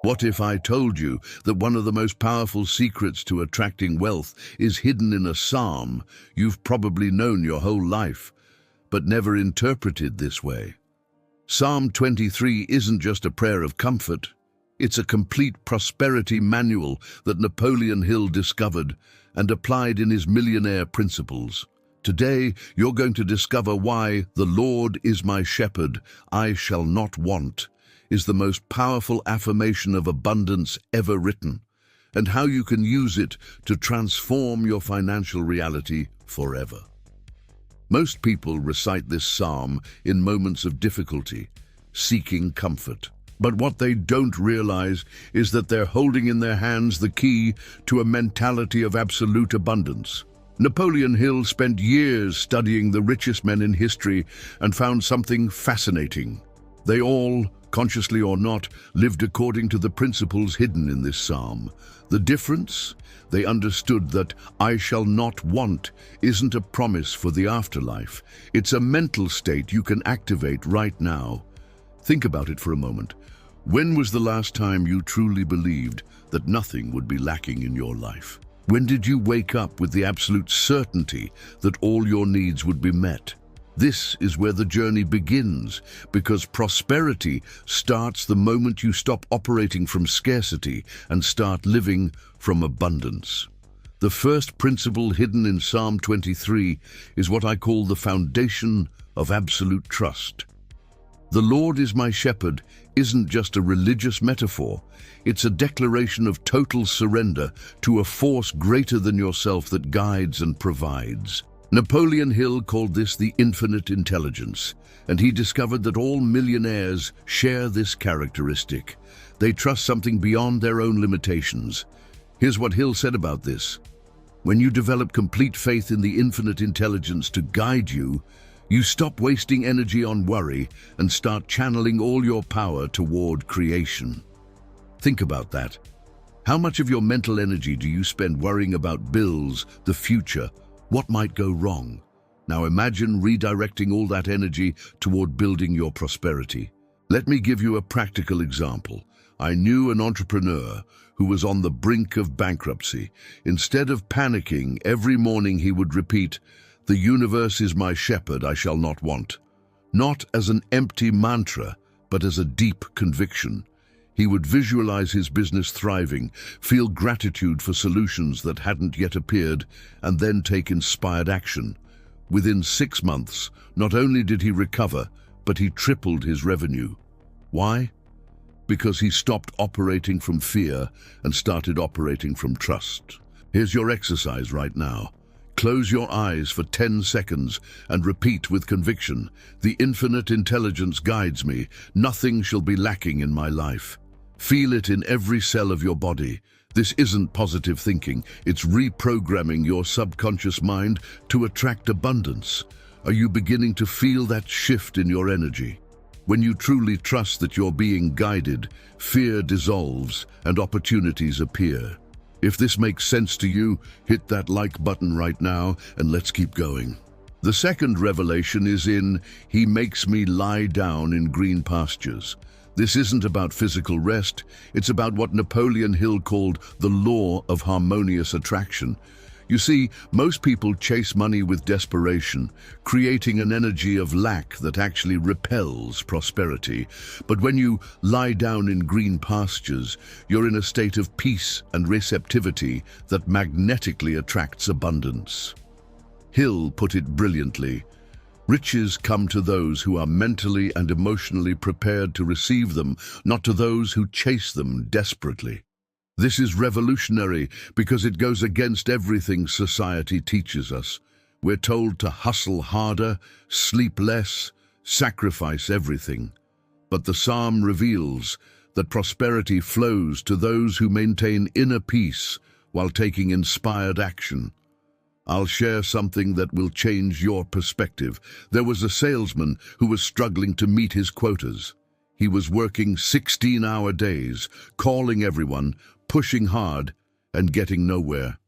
What if I told you that one of the most powerful secrets to attracting wealth is hidden in a psalm you've probably known your whole life, but never interpreted this way? Psalm 23 isn't just a prayer of comfort. It's a complete prosperity manual that Napoleon Hill discovered and applied in his millionaire principles. Today, you're going to discover why "The Lord is my shepherd, I shall not want" is the most powerful affirmation of abundance ever written, and how you can use it to transform your financial reality forever. Most people recite this psalm in moments of difficulty, seeking comfort. But what they don't realize is that they're holding in their hands the key to a mentality of absolute abundance. Napoleon Hill spent years studying the richest men in history and found something fascinating. They all, consciously or not, lived according to the principles hidden in this psalm. The difference? They understood that "I shall not want" isn't a promise for the afterlife. It's a mental state you can activate right now. Think about it for a moment. When was the last time you truly believed that nothing would be lacking in your life? When did you wake up with the absolute certainty that all your needs would be met? This is where the journey begins, because prosperity starts the moment you stop operating from scarcity and start living from abundance. The first principle hidden in Psalm 23 is what I call the foundation of absolute trust. "The Lord is my shepherd" isn't just a religious metaphor. It's a declaration of total surrender to a force greater than yourself that guides and provides. Napoleon Hill called this the infinite intelligence, and he discovered that all millionaires share this characteristic. They trust something beyond their own limitations. Here's what Hill said about this: "When you develop complete faith in the infinite intelligence to guide you, you stop wasting energy on worry and start channeling all your power toward creation." Think about that. How much of your mental energy do you spend worrying about bills, the future, what might go wrong? Now imagine redirecting all that energy toward building your prosperity. Let me give you a practical example. I knew an entrepreneur who was on the brink of bankruptcy. Instead of panicking, every morning he would repeat, "The universe is my shepherd, I shall not want." Not as an empty mantra, but as a deep conviction. He would visualize his business thriving, feel gratitude for solutions that hadn't yet appeared, and then take inspired action. Within 6 months, not only did he recover, but he tripled his revenue. Why? Because he stopped operating from fear and started operating from trust. Here's your exercise right now. Close your eyes for 10 seconds and repeat with conviction, "The infinite intelligence guides me. Nothing shall be lacking in my life." Feel it in every cell of your body. This isn't positive thinking, it's reprogramming your subconscious mind to attract abundance. Are you beginning to feel that shift in your energy? When you truly trust that you're being guided, fear dissolves and opportunities appear. If this makes sense to you, hit that like button right now and let's keep going. The second revelation is in "He makes me lie down in green pastures." This isn't about physical rest, it's about what Napoleon Hill called the law of harmonious attraction. You see, most people chase money with desperation, creating an energy of lack that actually repels prosperity. But when you lie down in green pastures, you're in a state of peace and receptivity that magnetically attracts abundance. Hill put it brilliantly: "Riches come to those who are mentally and emotionally prepared to receive them, not to those who chase them desperately." This is revolutionary because it goes against everything society teaches us. We're told to hustle harder, sleep less, sacrifice everything. But the psalm reveals that prosperity flows to those who maintain inner peace while taking inspired action. I'll share something that will change your perspective. There was a salesman who was struggling to meet his quotas. He was working 16-hour days, calling everyone, pushing hard, and getting nowhere.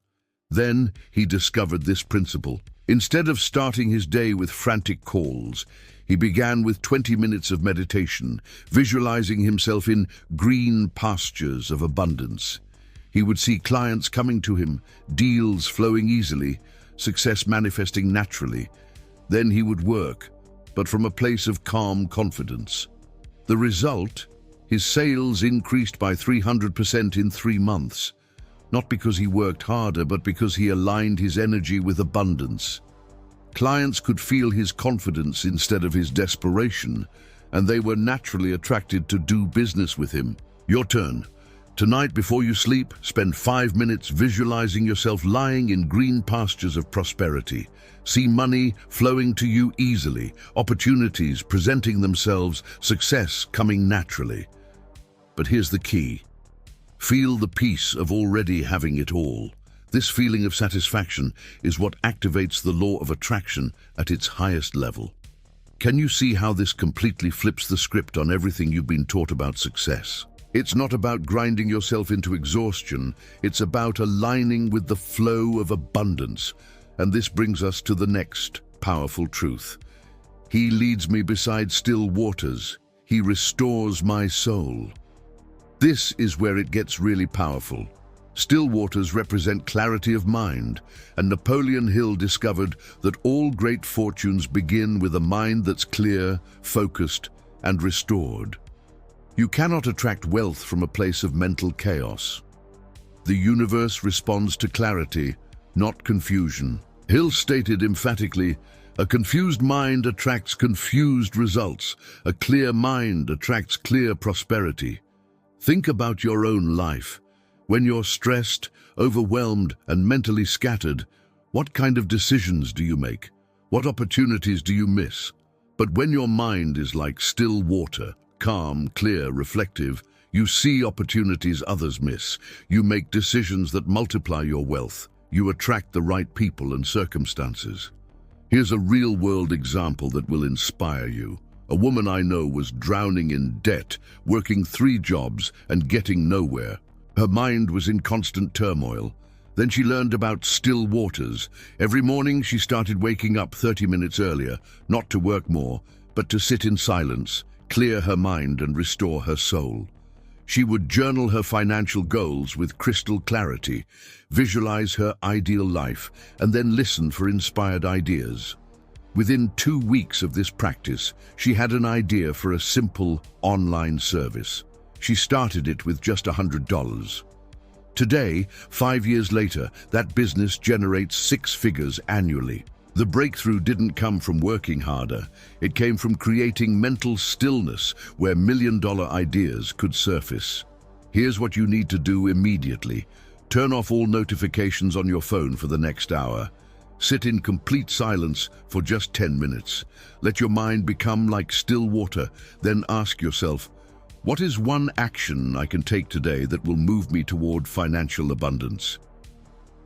Then he discovered this principle. Instead of starting his day with frantic calls, He began with 20 minutes of meditation, visualizing himself in green pastures of abundance. He would see clients coming to him, deals flowing easily, success manifesting naturally. Then he would work, but from a place of calm confidence. The result? His sales increased by 300% in 3 months. Not because he worked harder, but because he aligned his energy with abundance. Clients could feel his confidence instead of his desperation, and they were naturally attracted to do business with him. Your turn. Tonight, before you sleep, spend 5 minutes visualizing yourself lying in green pastures of prosperity. See money flowing to you easily, opportunities presenting themselves, success coming naturally. But here's the key. Feel the peace of already having it all. This feeling of satisfaction is what activates the law of attraction at its highest level. Can you see how this completely flips the script on everything you've been taught about success? It's not about grinding yourself into exhaustion, it's about aligning with the flow of abundance. And this brings us to the next powerful truth. He leads me beside still waters. He restores my soul. This is where it gets really powerful. Still waters represent clarity of mind, and Napoleon Hill discovered that all great fortunes begin with a mind that's clear, focused, and restored. You cannot attract wealth from a place of mental chaos. The universe responds to clarity, not confusion. Hill stated emphatically, "A confused mind attracts confused results. A clear mind attracts clear prosperity." Think about your own life. When you're stressed, overwhelmed, and mentally scattered, what kind of decisions do you make? What opportunities do you miss? But when your mind is like still water, calm, clear, reflective, you see opportunities others miss. You make decisions that multiply your wealth. You attract the right people and circumstances. Here's a real-world example that will inspire you. A woman I know was drowning in debt, working 3 jobs and getting nowhere. Her mind was in constant turmoil. Then she learned about still waters. Every morning she started waking up 30 minutes earlier, not to work more, but to sit in silence, clear her mind and restore her soul. She would journal her financial goals with crystal clarity, visualize her ideal life, and then listen for inspired ideas. Within 2 weeks of this practice, she had an idea for a simple online service. She started it with just $100. Today, 5 years later, that business generates 6 figures annually. The breakthrough didn't come from working harder. It came from creating mental stillness where million-dollar ideas could surface. Here's what you need to do immediately. Turn off all notifications on your phone for the next hour. Sit in complete silence for just 10 minutes. Let your mind become like still water. Then ask yourself, what is one action I can take today that will move me toward financial abundance?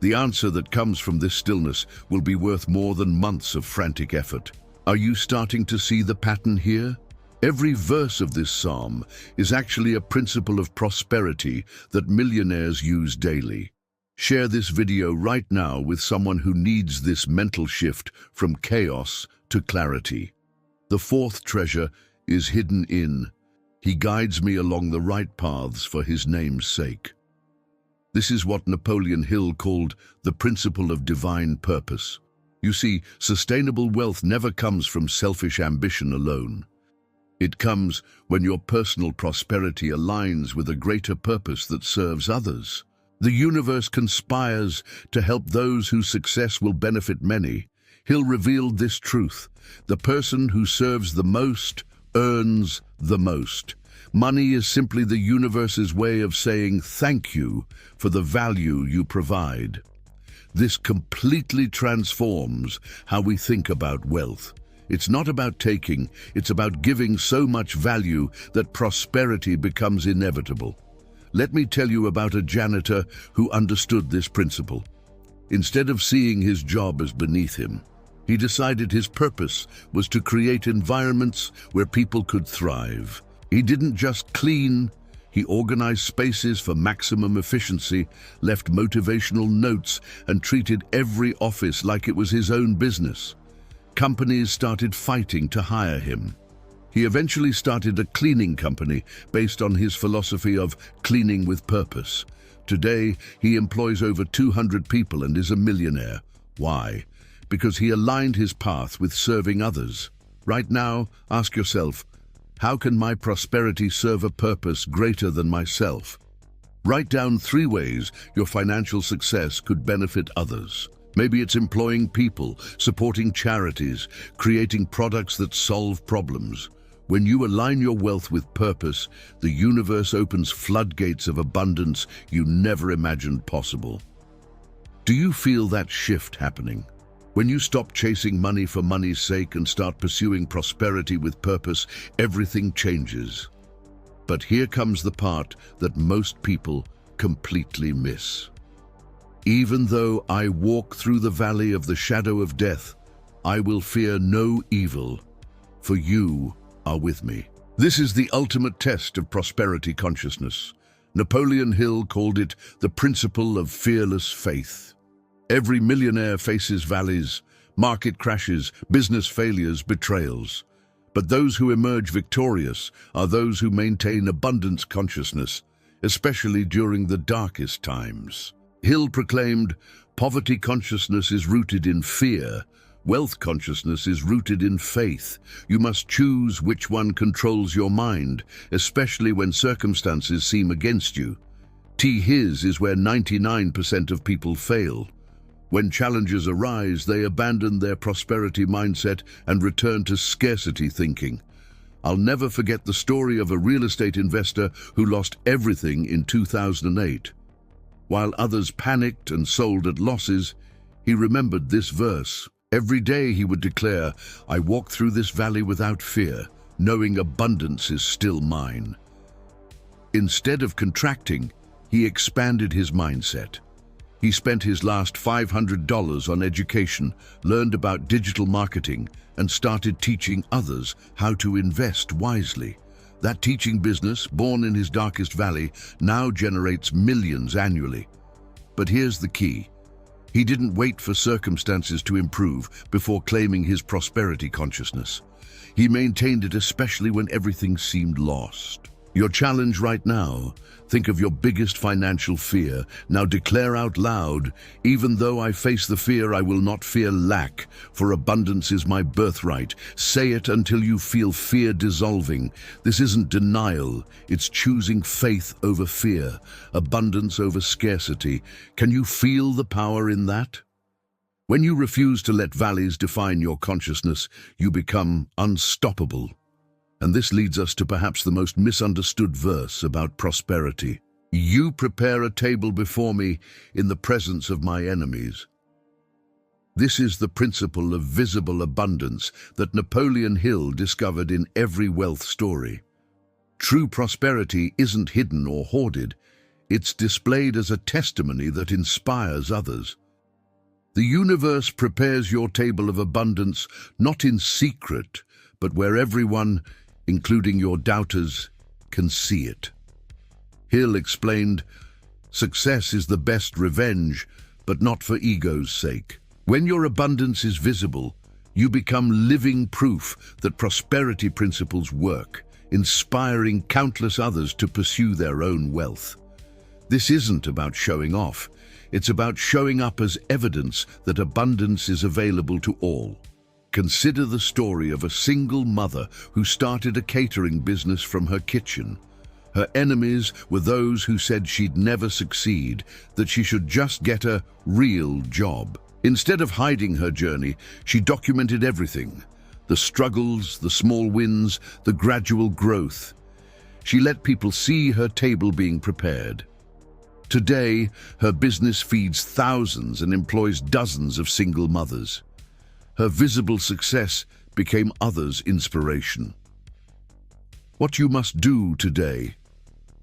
The answer that comes from this stillness will be worth more than months of frantic effort. Are you starting to see the pattern here? Every verse of this psalm is actually a principle of prosperity that millionaires use daily. Share this video right now with someone who needs this mental shift from chaos to clarity. The 4th treasure is hidden in, "He guides me along the right paths for his name's sake." This is what Napoleon Hill called the principle of divine purpose. You see, sustainable wealth never comes from selfish ambition alone. It comes when your personal prosperity aligns with a greater purpose that serves others. The universe conspires to help those whose success will benefit many. Hill revealed this truth. The person who serves the most earns the most. Money is simply the universe's way of saying thank you for the value you provide. This completely transforms how we think about wealth. It's not about taking, it's about giving so much value that prosperity becomes inevitable. Let me tell you about a janitor who understood this principle. Instead of seeing his job as beneath him, he decided his purpose was to create environments where people could thrive. He didn't just clean, he organized spaces for maximum efficiency, left motivational notes, and treated every office like it was his own business. Companies started fighting to hire him. He eventually started a cleaning company based on his philosophy of cleaning with purpose. Today, he employs over 200 people and is a millionaire. Why? Because he aligned his path with serving others. Right now, ask yourself, how can my prosperity serve a purpose greater than myself? Write down 3 ways your financial success could benefit others. Maybe it's employing people, supporting charities, creating products that solve problems. When you align your wealth with purpose, the universe opens floodgates of abundance you never imagined possible. Do you feel that shift happening? When you stop chasing money for money's sake and start pursuing prosperity with purpose, everything changes. But here comes the part that most people completely miss. Even though I walk through the valley of the shadow of death, I will fear no evil, for you are with me. This is the ultimate test of prosperity consciousness. Napoleon Hill called it the principle of fearless faith. Every millionaire faces valleys, market crashes, business failures, betrayals. But those who emerge victorious are those who maintain abundance consciousness, especially during the darkest times. Hill proclaimed, poverty consciousness is rooted in fear, wealth consciousness is rooted in faith. You must choose which one controls your mind, especially when circumstances seem against you. His is where 99% of people fail. When challenges arise, they abandon their prosperity mindset and return to scarcity thinking. I'll never forget the story of a real estate investor who lost everything in 2008. While others panicked and sold at losses, he remembered this verse. Every day he would declare, I walk through this valley without fear, knowing abundance is still mine. Instead of contracting, he expanded his mindset. He spent his last $500 on education, learned about digital marketing, and started teaching others how to invest wisely. That teaching business, born in his darkest valley, now generates millions annually. But here's the key. He didn't wait for circumstances to improve before claiming his prosperity consciousness. He maintained it especially when everything seemed lost. Your challenge right now, think of your biggest financial fear. Now declare out loud, even though I face the fear, I will not fear lack, for abundance is my birthright. Say it until you feel fear dissolving. This isn't denial, it's choosing faith over fear, abundance over scarcity. Can you feel the power in that? When you refuse to let valleys define your consciousness, you become unstoppable. And this leads us to perhaps the most misunderstood verse about prosperity. You prepare a table before me in the presence of my enemies. This is the principle of visible abundance that Napoleon Hill discovered in every wealth story. True prosperity isn't hidden or hoarded. It's displayed as a testimony that inspires others. The universe prepares your table of abundance not in secret, but where everyone, including your doubters, can see it. Hill explained, success is the best revenge, but not for ego's sake. When your abundance is visible, you become living proof that prosperity principles work, inspiring countless others to pursue their own wealth. This isn't about showing off. It's about showing up as evidence that abundance is available to all. Consider the story of a single mother who started a catering business from her kitchen. Her enemies were those who said she'd never succeed, that she should just get a real job. Instead of hiding her journey, she documented everything: the struggles, the small wins, the gradual growth. She let people see her table being prepared. Today, her business feeds thousands and employs dozens of single mothers. Her visible success became others' inspiration. What you must do today: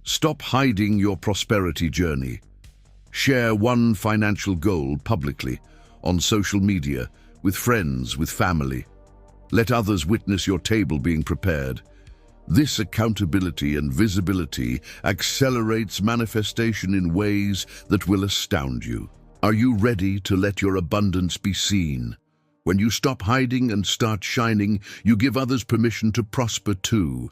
stop hiding your prosperity journey. Share one financial goal publicly, on social media, with friends, with family. Let others witness your table being prepared. This accountability and visibility accelerates manifestation in ways that will astound you. Are you ready to let your abundance be seen? When you stop hiding and start shining, you give others permission to prosper too.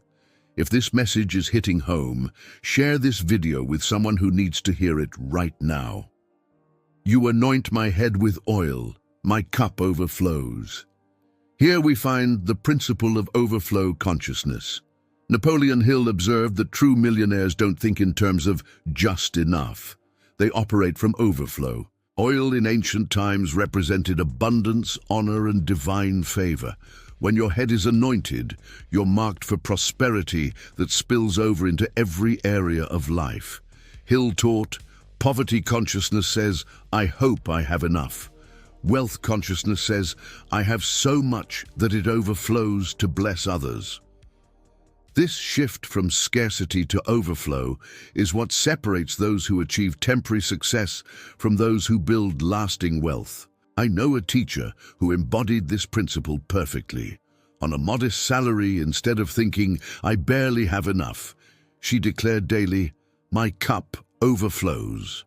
If this message is hitting home, share this video with someone who needs to hear it right now. You anoint my head with oil, my cup overflows. Here we find the principle of overflow consciousness. Napoleon Hill observed that true millionaires don't think in terms of just enough. They operate from overflow. Oil in ancient times represented abundance, honor, and divine favor. When your head is anointed, you're marked for prosperity that spills over into every area of life. Hill taught, poverty consciousness says, I hope I have enough. Wealth consciousness says, I have so much that it overflows to bless others. This shift from scarcity to overflow is what separates those who achieve temporary success from those who build lasting wealth. I know a teacher who embodied this principle perfectly. On a modest salary, instead of thinking, I barely have enough, she declared daily, my cup overflows.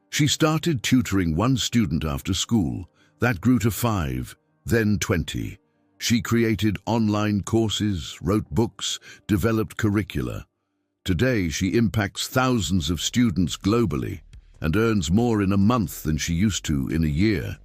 She started tutoring one student after school. That grew to 5, then 20. She created online courses, wrote books, developed curricula. Today, she impacts thousands of students globally and earns more in a month than she used to in a year.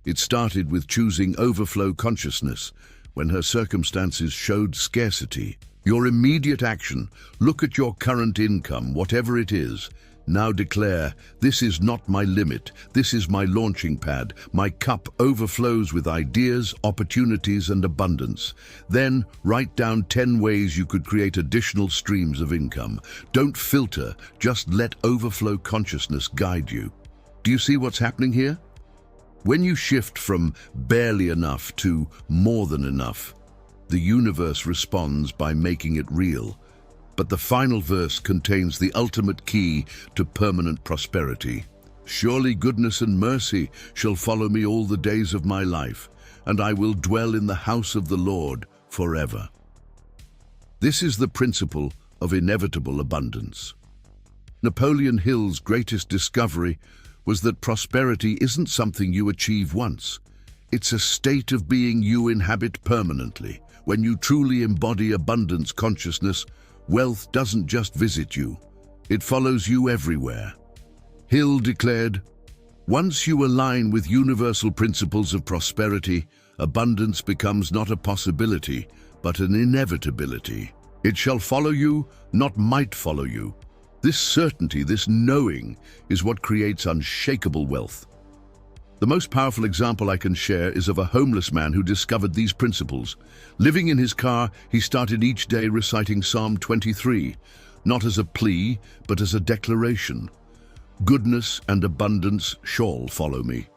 It started with choosing overflow consciousness when her circumstances showed scarcity. Your immediate action, look at your current income, whatever it is. Now declare, this is not my limit, this is my launching pad. My cup overflows with ideas, opportunities, and abundance. Then write down 10 ways you could create additional streams of income. Don't filter, just let overflow consciousness guide you. Do you see what's happening here? When you shift from barely enough to more than enough, the universe responds by making it real. But the final verse contains the ultimate key to permanent prosperity. Surely goodness and mercy shall follow me all the days of my life, and I will dwell in the house of the Lord forever. This is the principle of inevitable abundance. Napoleon Hill's greatest discovery was that prosperity isn't something you achieve once. It's a state of being you inhabit permanently. When you truly embody abundance consciousness, wealth doesn't just visit you, it follows you everywhere. Hill declared, once you align with universal principles of prosperity, abundance becomes not a possibility, but an inevitability. It shall follow you, not might follow you. This certainty, this knowing, is what creates unshakable wealth. The most powerful example I can share is of a homeless man who discovered these principles. Living in his car, he started each day reciting Psalm 23, not as a plea, but as a declaration. Goodness and abundance shall follow me.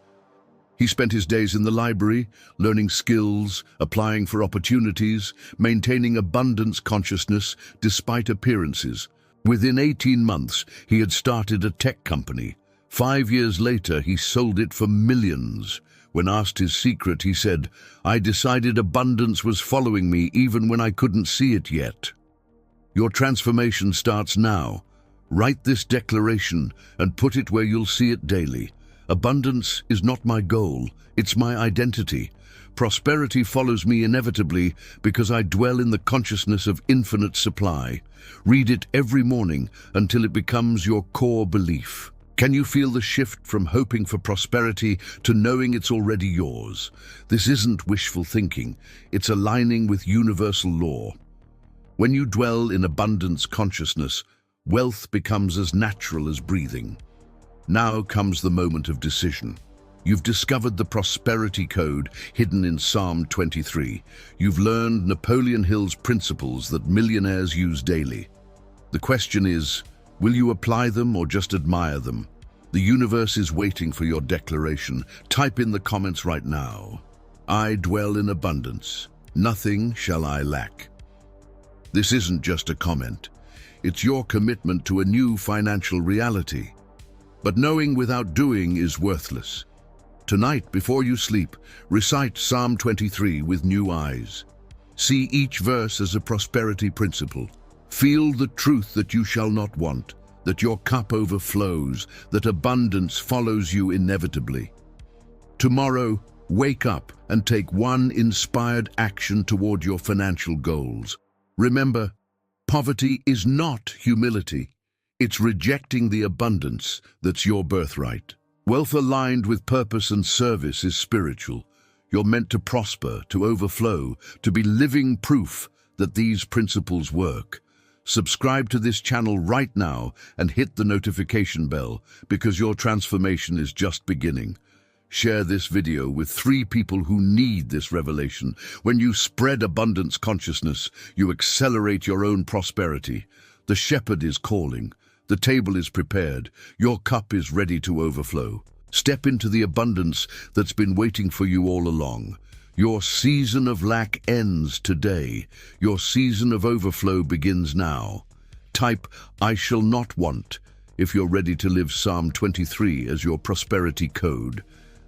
He spent his days in the library, learning skills, applying for opportunities, maintaining abundance consciousness despite appearances. Within 18 months, he had started a tech company. 5 years later, he sold it for millions. When asked his secret, he said, I decided abundance was following me even when I couldn't see it yet. Your transformation starts now. Write this declaration and put it where you'll see it daily. Abundance is not my goal, it's my identity. Prosperity follows me inevitably because I dwell in the consciousness of infinite supply. Read it every morning until it becomes your core belief. Can you feel the shift from hoping for prosperity to knowing it's already yours? This isn't wishful thinking, it's aligning with universal law. When you dwell in abundance consciousness, wealth becomes as natural as breathing. Now comes the moment of decision. You've discovered the prosperity code hidden in Psalm 23. You've learned Napoleon Hill's principles that millionaires use daily. The question is, will you apply them or just admire them? The universe is waiting for your declaration. Type in the comments right now. I dwell in abundance. Nothing shall I lack. This isn't just a comment. It's your commitment to a new financial reality. But knowing without doing is worthless. Tonight, before you sleep, recite Psalm 23 with new eyes. See each verse as a prosperity principle. Feel the truth that you shall not want, that your cup overflows, that abundance follows you inevitably. Tomorrow, wake up and take one inspired action toward your financial goals. Remember, poverty is not humility. It's rejecting the abundance that's your birthright. Wealth aligned with purpose and service is spiritual. You're meant to prosper, to overflow, to be living proof that these principles work. Subscribe to this channel right now and hit the notification bell because your transformation is just beginning. Share this video with 3 people who need this revelation. When you spread abundance consciousness, you accelerate your own prosperity. The shepherd is calling. The table is prepared. Your cup is ready to overflow. Step into the abundance that's been waiting for you all along. Your season of lack ends today. Your season of overflow begins now. Type, "I shall not want," if you're ready to live Psalm 23 as your prosperity code.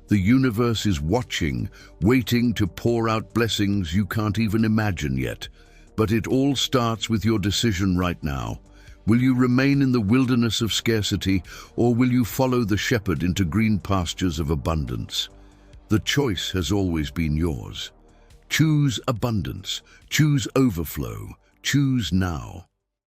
The universe is watching, waiting to pour out blessings you can't even imagine yet. But it all starts with your decision right now. Will you remain in the wilderness of scarcity, or will you follow the shepherd into green pastures of abundance? The choice has always been yours. Choose abundance. Choose overflow. Choose now.